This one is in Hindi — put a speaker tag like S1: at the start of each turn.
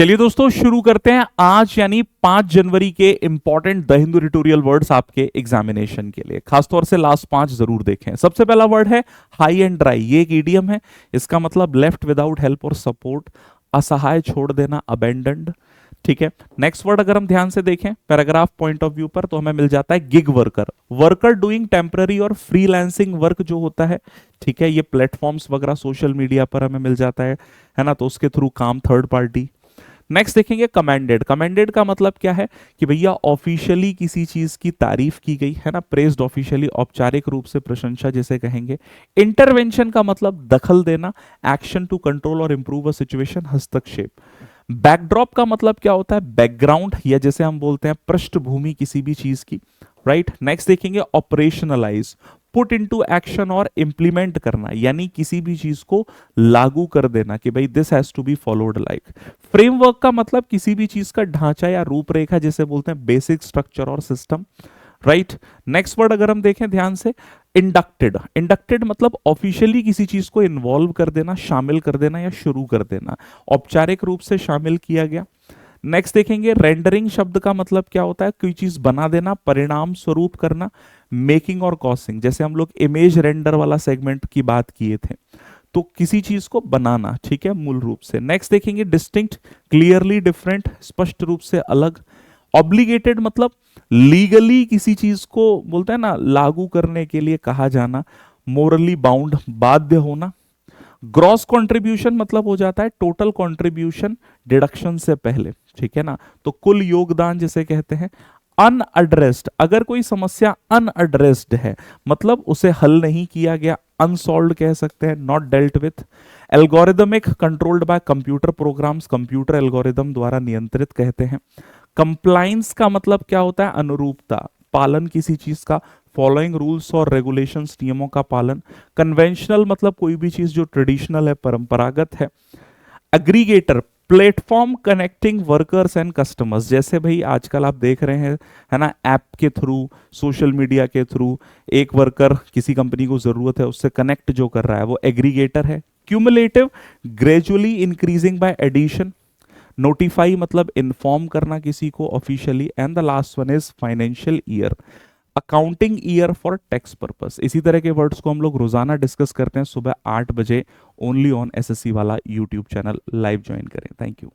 S1: चलिए दोस्तों शुरू करते हैं आज यानी 5 जनवरी के important the Hindu tutorial words आपके एग्जामिनेशन के लिए। खासतौर से लास्ट 5 जरूर देखें। सबसे पहला वर्ड है हाई एंड ड्राई। ये एक ईडियम है, इसका मतलब लेफ्ट विदाउट हेल्प और सपोर्ट, असहाय, छोड़ देना, अबेंडन्ड। ठीक है, नेक्स्ट वर्ड अगर हम ध्यान से देखें पैराग्राफ पॉइंट ऑफ व्यू पर तो हमें मिल जाता है gig worker. Worker doing temporary और फ्रीलांसिंग वर्क जो होता है, ठीक है, ये प्लेटफॉर्म्स वगैरह सोशल मीडिया पर हमें मिल जाता है ना, तो उसके थ्रू काम थर्ड पार्टी। नेक्स्ट देखेंगे कमेंडेड। कमेंडेड का मतलब क्या है कि भैया ऑफिशियली किसी चीज की तारीफ की गई है ना, प्रेज्ड ऑफिशियली, औपचारिक रूप से प्रशंसा जिसे कहेंगे। इंटरवेंशन का मतलब दखल देना, एक्शन टू कंट्रोल और इंप्रूव अ सिचुएशन, हस्तक्षेप। बैकड्रॉप का मतलब क्या होता है, बैकग्राउंड या जैसे हम बोलते हैं पृष्ठभूमि किसी भी चीज की, राइट। नेक्स्ट देखेंगे ऑपरेशनलाइज, पुट इनटू एक्शन और इंप्लीमेंट करना, यानी किसी भी चीज को लागू कर देना कि भाई this has to be followed like. Framework का मतलब किसी भी चीज का ढांचा या रूपरेखा जिसे बोलते हैं बेसिक स्ट्रक्चर और सिस्टम, राइट। नेक्स्ट वर्ड अगर हम देखें ध्यान से इंडक्टेड। इंडक्टेड मतलब ऑफिशियली किसी चीज को इन्वॉल्व कर देना, शामिल कर देना या शुरू कर देना, औपचारिक रूप से शामिल किया गया। नेक्स्ट देखेंगे रेंडरिंग शब्द का मतलब क्या होता है, कोई चीज बना देना, परिणाम स्वरूप करना। मेकिंग और कॉसिंग, जैसे हम लोग इमेज रेंडर वाला सेगमेंट की बात किए थे, तो किसी चीज को बनाना, ठीक है, मूल रूप से। नेक्स्ट देखेंगे डिस्टिंक्ट, क्लियरली डिफरेंट, स्पष्ट रूप से अलग। ऑब्लिगेटेड मतलब लीगली किसी चीज को बोलते हैं ना लागू करने के लिए कहा जाना। मोरली बाउंड, बाध्य होना। ग्रॉस कंट्रीब्यूशन मतलब हो जाता है टोटल कंट्रीब्यूशन डिडक्शन से पहले, ठीक है ना, तो कुल योगदान जिसे कहते हैं। अनएड्रेस्ड, अगर कोई समस्या अनएड्रेस्ड है मतलब उसे हल नहीं किया गया, अनसॉल्व्ड कह सकते हैं, not dealt with. Algorithmic, controlled by computer programs, computer algorithm द्वारा नियंत्रित कहते हैं। कंप्लाइंस का मतलब क्या होता है, अनुरूपता, पालन किसी चीज का, फॉलोइंग रूल्स और रेगुलेशंस, नियमों का पालन। कन्वेंशनल मतलब कोई भी चीज जो ट्रेडिशनल है, परंपरागत है। Aggregator, platform connecting workers and customers, जैसे भाई आजकल आप देख रहे हैं है ना, ऐप के थ्रू, सोशल मीडिया के थ्रू एक वर्कर किसी कंपनी को जरूरत है उससे कनेक्ट जो कर रहा है वो एग्रीगेटर है। Cumulative, gradually increasing by addition. Notify मतलब इन्फॉर्म करना किसी को officially. And the last one is financial year, accounting year for tax purpose. इसी तरह के वर्ड्स को हम लोग रोजाना डिस्कस करते हैं सुबह 8 बजे ओनली ऑन एसएससी वाला यूट्यूब चैनल। लाइव ज्वाइन करें। Thank you.